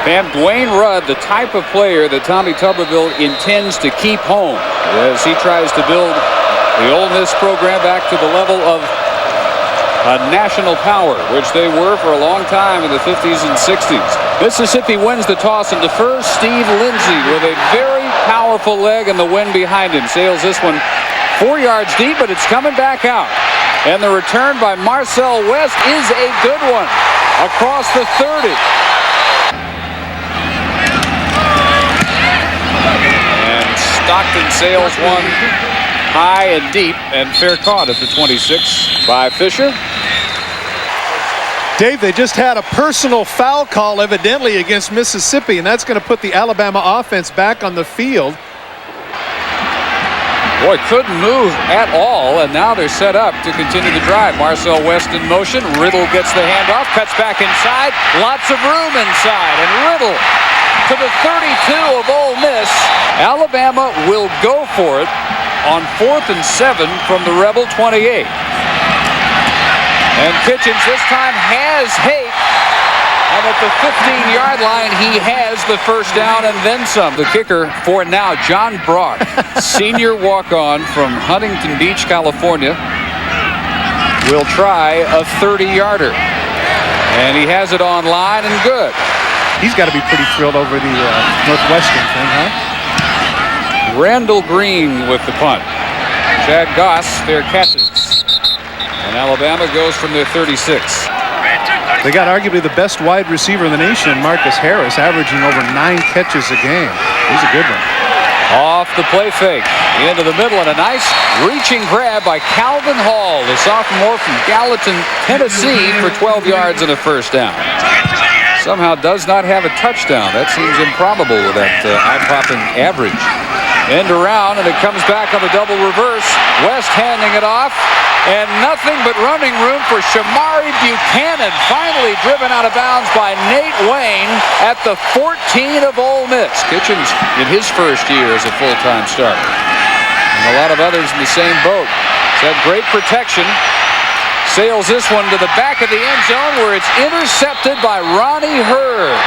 And Dwayne Rudd, the type of player that Tommy Tuberville intends to keep home as he tries to build the Ole Miss program back to the level of a national power, which they were for a long time in the 50s and 60s. Mississippi wins the toss and defers. Steve Lindsey with a very powerful leg, and the wind behind him sails this one 4 yards deep, but it's coming back out. And the return by Marcel West is a good one across the 30. And Stockton sails one high and deep, and fair caught at the 26 by Fisher. Dave, they just had a personal foul call evidently against Mississippi, and that's going to put the Alabama offense back on the field. Boy, couldn't move at all, and now they're set up to continue the drive. Marcel West in motion. Riddle gets the handoff, cuts back inside. Lots of room inside, and Riddle to the 32 of Ole Miss. Alabama will go for it on 4th and 7 from the Rebel 28. And Kitchens this time has Haight. And at the 15-yard line, he has the first down and then some. The kicker for now, John Brock, senior walk-on from Huntington Beach, California, will try a 30-yarder. And he has it on line and good. He's got to be pretty thrilled over the Northwestern thing, huh? Randall Green with the punt. Chad Goss, fair catches. And Alabama goes from their 36. They got arguably the best wide receiver in the nation, Marcus Harris, averaging over 9 catches a game. He's a good one. Off the play fake, into the middle, and a nice reaching grab by Calvin Hall, the sophomore from Gallatin, Tennessee, for 12 yards and a first down. Somehow does not have a touchdown. That seems improbable with that eye-popping average. End around, and it comes back on the double reverse. West handing it off, and nothing but running room for Shamari Buchanan. Finally driven out of bounds by Nate Wayne at the 14 of Ole Miss. Kitchens in his first year as a full-time starter. And a lot of others in the same boat. He's had great protection. Sails this one to the back of the end zone where it's intercepted by Ronnie Hurd.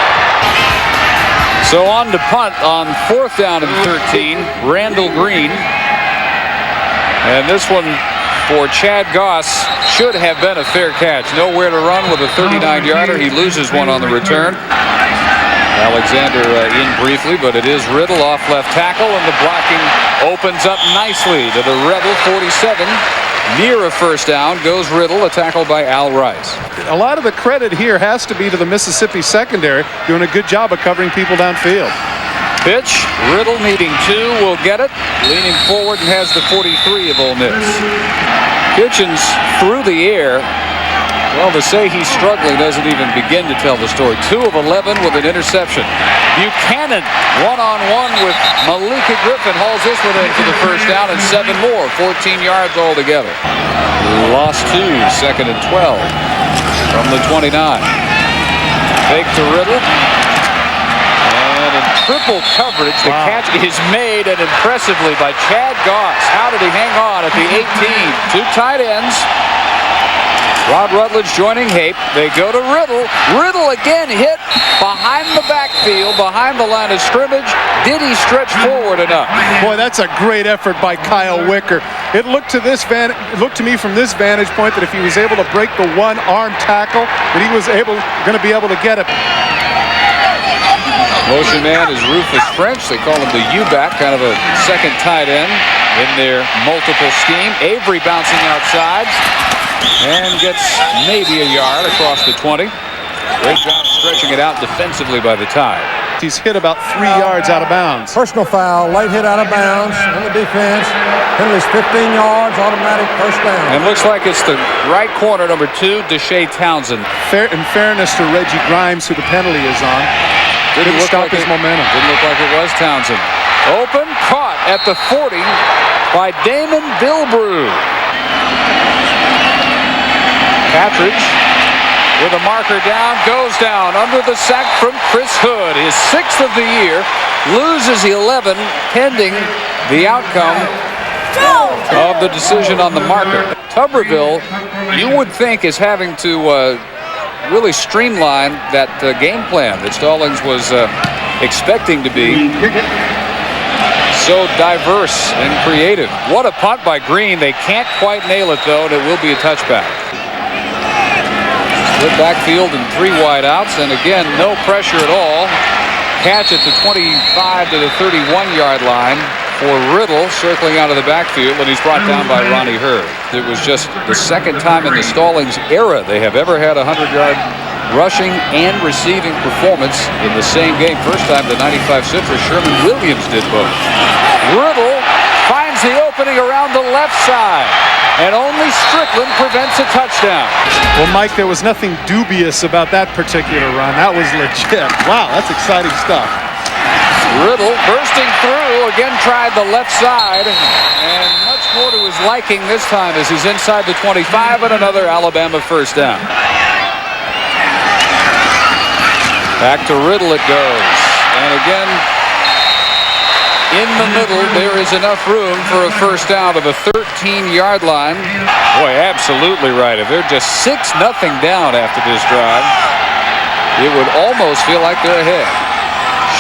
So on to punt on 4th down and 13, Randall Green. And this one for Chad Goss should have been a fair catch. Nowhere to run with a 39-yarder. He loses one on the return. Alexander in briefly, but it is Riddle off left tackle, and the blocking opens up nicely to the Rebel 47. Near a first down goes Riddle, a tackle by Al Rice. A lot of the credit here has to be to the Mississippi secondary, doing a good job of covering people downfield. Pitch, Riddle needing 2, will get it, leaning forward and has the 43 of Ole Miss. Kitchens through the air. Well, to say he's struggling doesn't even begin to tell the story. 2 of 11 with an interception. Buchanan one-on-one with Malika Griffin, hauls this one in for the first down, and 7 more, 14 yards altogether. Lost 2, 2nd and 12 from the 29. Fake to Riddle. And in triple coverage, the catch is made, and impressively by Chad Goss. How did he hang on at the 18? 2 tight ends. Rod Rutledge joining Hape. They go to Riddle. Riddle again hit behind the backfield, behind the line of scrimmage. Did he stretch forward enough? Boy, that's a great effort by Kyle Wicker. It looked to me from this vantage point that if he was able to break the one-arm tackle, that he was going to be able to get it. Motion man is Rufus French. They call him the U-back, kind of a second tight end in their multiple scheme. Avery bouncing outside and gets maybe a yard across the 20. Great job stretching it out defensively by the Tide. He's hit about 3 yards out of bounds. Personal foul, late hit out of bounds on the defense. Penalty's 15 yards, automatic first down. And looks like it's the right corner, number 2, Deshae Townsend. In fairness to Reggie Grimes, who the penalty is on, didn't stop his momentum. Didn't look like it was Townsend. Open, caught at the 40 by Damon Bilbrew. Patridge with a marker down, goes down under the sack from Chris Hood. His 6th of the year, loses 11 pending the outcome of the decision on the marker. Tuberville, you would think, is having to really streamline that game plan that Stallings was expecting to be so diverse and creative. What a punt by Green. They can't quite nail it, though, and it will be a touchback. Split backfield and 3 wideouts, and again, no pressure at all. Catch at the 25 to the 31-yard line for Riddle, circling out of the backfield, and he's brought down by Ronnie Hurd. It was just the second time in the Stallings era they have ever had a 100-yard rushing and receiving performance in the same game. First time the 95 Citrus, Sherman Williams did both. Riddle finds the opening around the left side, and only Strickland prevents a touchdown. Well, Mike, there was nothing dubious about that particular run. That was legit. Wow, that's exciting stuff. Riddle bursting through, again tried the left side, and much more to his liking this time as he's inside the 25, and another Alabama first down. Back to Riddle it goes, and again in the middle there is enough room for a first down to the 13-yard line. Boy, absolutely right. If they're just 6-0 down after this drive, it would almost feel like they're ahead.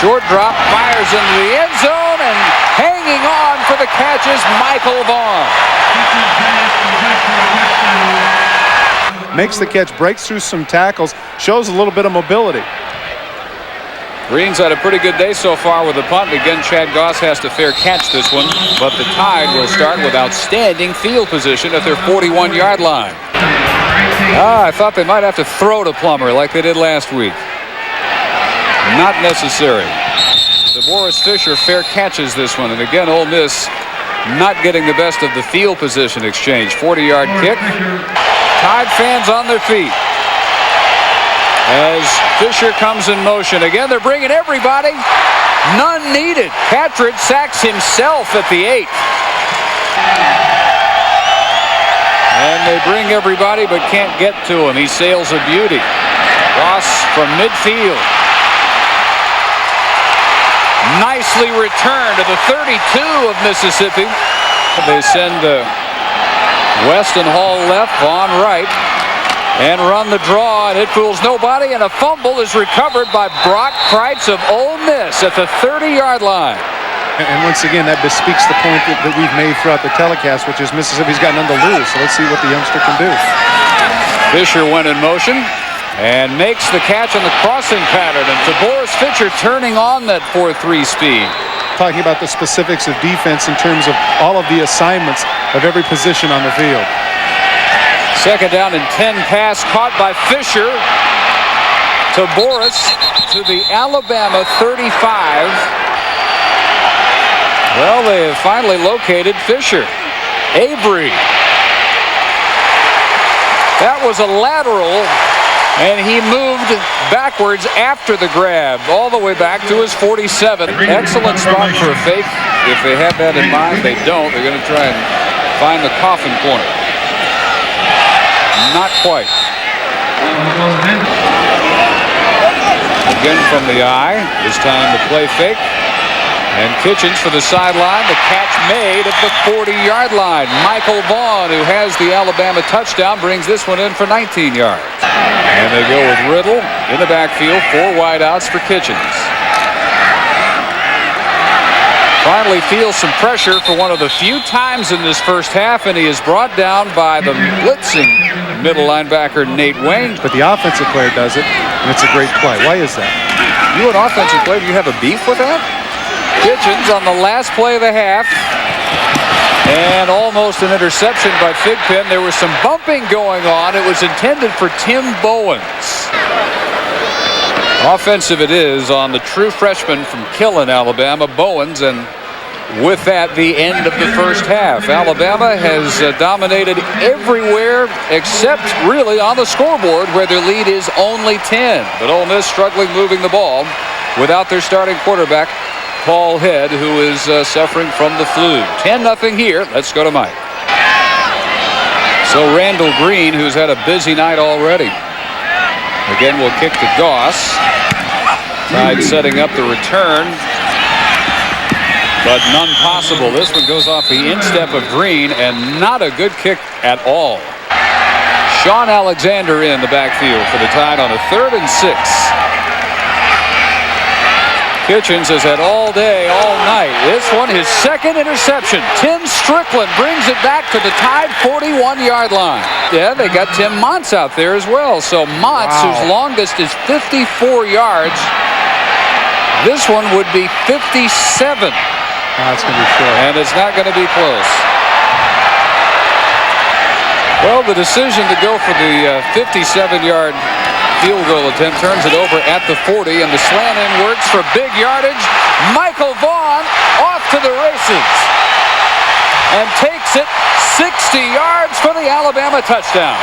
Short drop, fires into the end zone, and hanging on for the catch is Michael Vaughn. Makes the catch, breaks through some tackles, shows a little bit of mobility. Green's had a pretty good day so far with the punt. Again, Chad Goss has to fair catch this one, but the Tide will start with outstanding field position at their 41-yard line. I thought they might have to throw to Plummer like they did last week. Not necessary. DeBoris Fisher fair catches this one, and again, Ole Miss not getting the best of the field position exchange. 40-yard kick. Tide fans on their feet as Fisher comes in motion. Again, they're bringing everybody. None needed. Patridge sacks himself at the 8. And they bring everybody but can't get to him. He sails a beauty. Ross from midfield. Nicely returned to the 32 of Mississippi. They send West and Hall left, Vaughn right, and run the draw, and it fools nobody, and a fumble is recovered by Brock Kreitz of Ole Miss at the 30-yard line. And once again, that bespeaks the point that we've made throughout the telecast, which is Mississippi's got none to lose, so let's see what the youngster can do. Fisher went in motion and makes the catch on the crossing pattern, and DeBoris Fisher turning on that 4-3 speed. Talking about the specifics of defense in terms of all of the assignments of every position on the field. Second down and 10 pass caught by Fisher. DeBoris to the Alabama 35. Well, they have finally located Fisher. Avery. That was a lateral, and he moved backwards after the grab, all the way back to his 47. Excellent spot for a fake. If they have that in mind, they don't. They're going to try and find the coffin corner. Not quite. Again from the eye. This time the play fake. And Kitchens for the sideline. The catch made at the 40-yard line. Michael Vaughn, who has the Alabama touchdown, brings this one in for 19 yards. And they go with Riddle in the backfield. 4 wideouts for Kitchens. Finally feels some pressure for one of the few times in this first half, and he is brought down by the blitzing middle linebacker Nate Wayne. But the offensive player does it, and it's a great play. Why is that? You an offensive player, do you have a beef with that? Kitchens on the last play of the half, and almost an interception by Thigpen. There was some bumping going on. It was intended for Tim Bowens. Offensive it is on the true freshman from Killen, Alabama, Bowens, and with that, the end of the first half. Alabama has dominated everywhere except really on the scoreboard, where their lead is only 10. But Ole Miss struggling moving the ball without their starting quarterback, Paul Head, who is suffering from the flu. 10-0 here. Let's go to Mike. So Randall Green, who's had a busy night already, again will kick to Goss. Tide setting up the return, but none possible. This one goes off the instep of Green, and not a good kick at all. Sean Alexander in the backfield for the Tide on a 3rd and 6. Kitchens has had all day, all night. This one, his 2nd interception. Tim Strickland brings it back to the Tide 41-yard line. Yeah, they got Tim Montz out there as well. So Montz, whose longest is 54 yards, this one would be 57. That's going to be short. And it's not going to be close. Well, the decision to go for the 57-yard field goal attempt turns it over at the 40, and the slant in works for big yardage. Michael Vaughn off to the races and takes it 60 yards for the Alabama touchdown.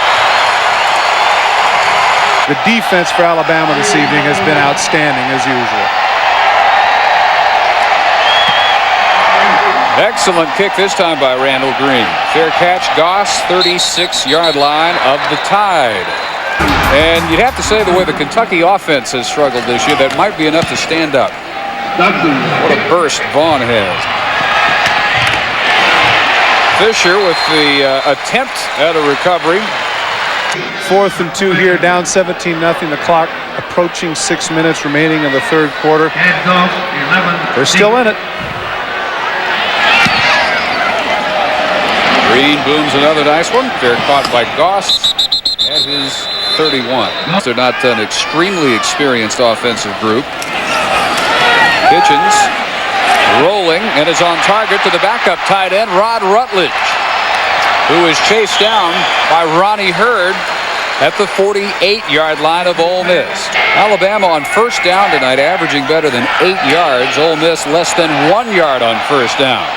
The defense for Alabama this evening has been outstanding as usual. Excellent kick this time by Randall Green. Fair catch, Goss, 36-yard line of the Tide. And you'd have to say the way the Kentucky offense has struggled this year, that might be enough to stand up. What a burst Vaughn has. Fisher with the attempt at a recovery. 4th and 2 here, down 17-0. The clock approaching 6 minutes remaining in the 3rd quarter. They're still in it. Green booms another nice one. Fair caught by Goss at his 31. They're not an extremely experienced offensive group. Kitchens rolling and is on target to the backup tight end, Rod Rutledge, who is chased down by Ronnie Hurd at the 48-yard line of Ole Miss. Alabama on 1st down tonight, averaging better than 8 yards. Ole Miss less than 1 yard on 1st down.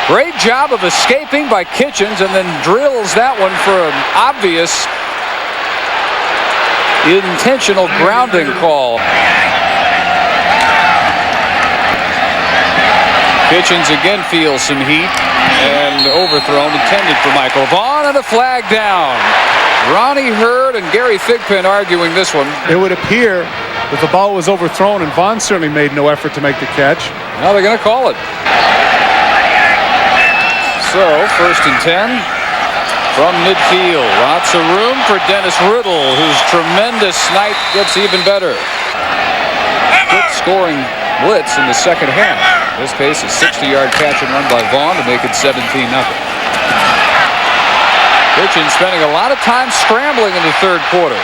Great job of escaping by Kitchens, and then drills that one for an obvious intentional grounding call. Kitchens again feels some heat, and overthrown intended for Michael Vaughn, and a flag down. Ronnie Hurd and Gary Thigpen arguing this one. It would appear that the ball was overthrown, and Vaughn certainly made no effort to make the catch. Now they're going to call it. So 1st and 10. From midfield, lots of room for Dennis Riddle, whose tremendous snipe gets even better. Quick scoring blitz in the 2nd half. In this case, a 60-yard catch and run by Vaughn to make it 17-0. Kitchens spending a lot of time scrambling in the 3rd quarter.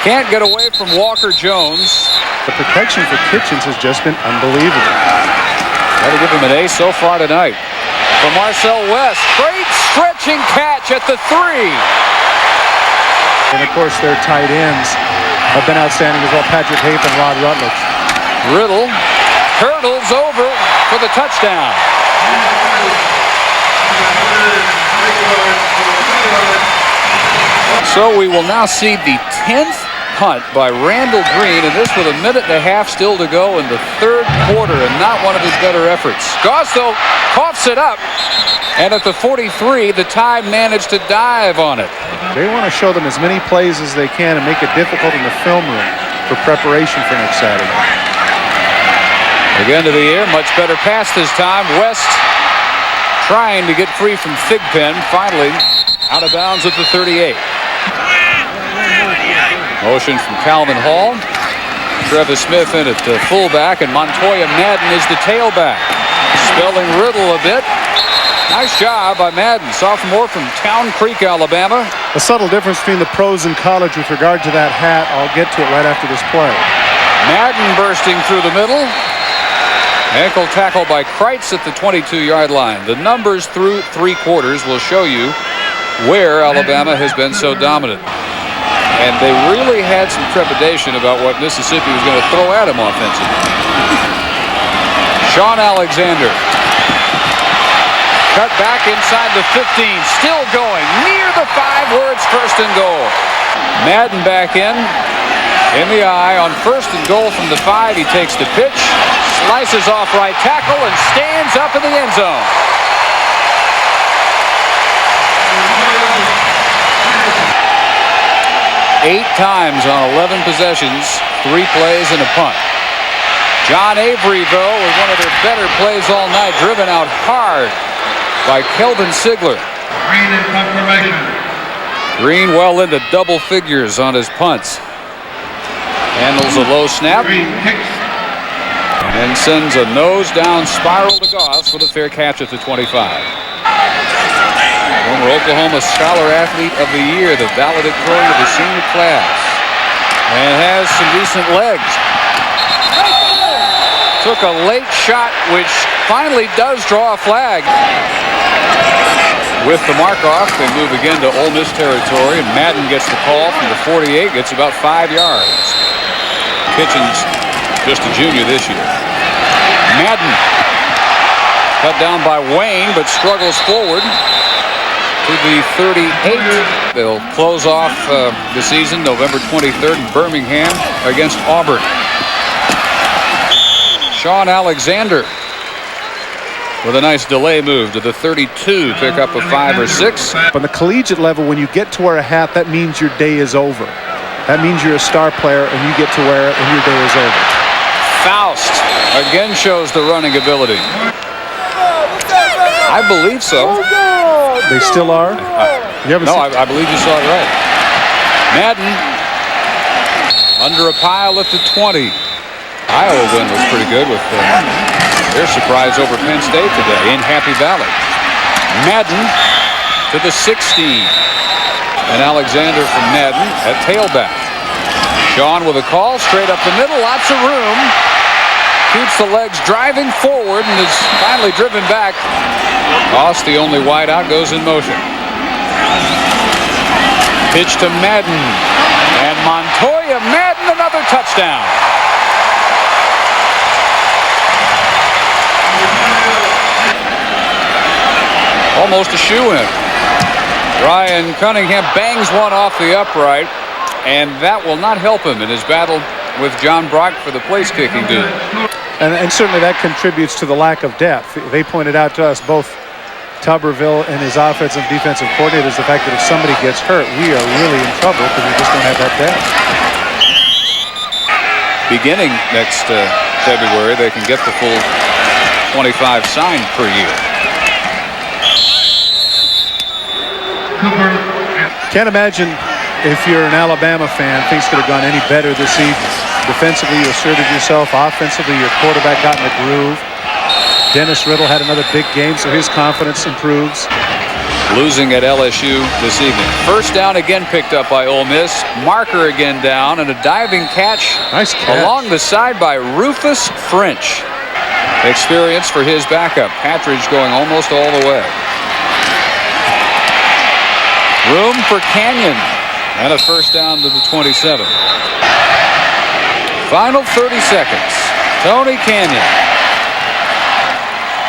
Can't get away from Walker Jones. The protection for Kitchens has just been unbelievable. Got to give him an ace so far tonight. For Marcel West, great stretching catch at the 3. And of course their tight ends have been outstanding as well, Patrick Haith and Rod Rutledge. Riddle hurdles over for the touchdown. So we will now see the 10th punt by Randall Green, and this with a minute and a half still to go in the 3rd quarter, and not one of his better efforts. Goss, though, coughs it up, and at the 43, the Tide managed to dive on it. They want to show them as many plays as they can and make it difficult in the film room for preparation for next Saturday. Again to the air, much better pass this time. West trying to get free from Thigpen, finally out of bounds at the 38. Motion from Calvin Hall. Travis Smith in at the fullback, and Montoya Madden is the tailback. Spelling Riddle a bit. Nice job by Madden, sophomore from Town Creek, Alabama. A subtle difference between the pros and college with regard to that hat. I'll get to it right after this play. Madden bursting through the middle. Ankle tackle by Kreitz at the 22-yard line. The numbers through 3 quarters will show you where Alabama has been so dominant. And they really had some trepidation about what Mississippi was going to throw at them offensively. Sean Alexander. Cut back inside the 15. Still going. Near the 5 where it's 1st and goal. Madden back in the eye on 1st and goal from the 5. He takes the pitch. Slices off right tackle and stands up in the end zone. Eight times on 11 possessions, 3 plays and a punt. John Avery, though, with one of their better plays all night, driven out hard by Kelvin Sigler. Green in confirmation. Green well into double figures on his punts. Handles a low snap. And then sends a nose down spiral to Goss with a fair catch at the 25. Former Oklahoma Scholar Athlete of the Year, the valedictorian of the senior class. And has some decent legs. Took a late shot, which finally does draw a flag. With the mark off, they move again to Ole Miss territory, and Madden gets the call from the 48, gets about 5 yards. Kitchens, just a junior this year. Madden cut down by Wayne, but struggles forward to the 38. They'll close off the season November 23rd in Birmingham against Auburn. Sean Alexander with a nice delay move to the 32, pick up a 5 or 6. On the collegiate level, when you get to wear a hat, that means your day is over. That means you're a star player and you get to wear it and your day is over. Faust again shows the running ability. I believe so. They still are? I believe you saw it right. Madden under a pile at the 20. Iowa win was pretty good with their surprise over Penn State today in Happy Valley. Madden to the 16. And Alexander from Madden at tailback. Sean with a call straight up the middle. Lots of room. Keeps the legs driving forward and is finally driven back. Goss, the only wide out, goes in motion. Pitch to Madden. And Montoya Madden, another touchdown. Almost a shoe-in. Ryan Cunningham bangs one off the upright, and that will not help him in his battle with John Brock for the place-kicking duty. And certainly that contributes to the lack of depth. They pointed out to us, both Tuberville and his offensive and defensive coordinators, the fact that if somebody gets hurt, we are really in trouble because we just don't have that depth. Beginning next February, they can get the full 25 signed per year. Can't imagine if you're an Alabama fan, things could have gone any better this season. Defensively, you asserted yourself. Offensively, your quarterback got in the groove. Dennis Riddle had another big game, so his confidence improves. Losing at LSU this evening. First down again picked up by Ole Miss. Marker again down, and a diving catch, nice catch along the side by Rufus French. Experience for his backup. Patridge going almost all the way. Room for Canyon, and a first down to the 27. Final 30 seconds. Tony Canyon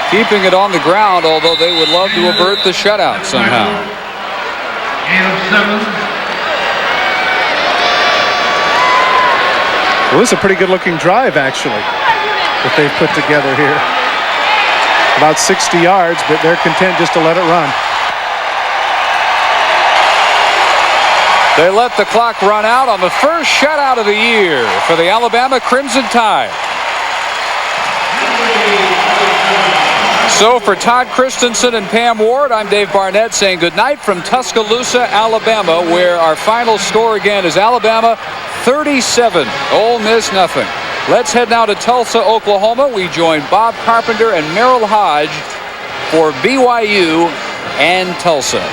keeping it on the ground, although they would love to avert the shutout somehow. Well, this is a pretty good-looking drive, actually, that they've put together here. About 60 yards, but they're content just to let it run. They let the clock run out on the first shutout of the year for the Alabama Crimson Tide. So for Todd Christensen and Pam Ward, I'm Dave Barnett saying goodnight from Tuscaloosa, Alabama, where our final score again is Alabama 37, Ole Miss nothing. Let's head now to Tulsa, Oklahoma. We join Bob Carpenter and Merrill Hodge for BYU and Tulsa.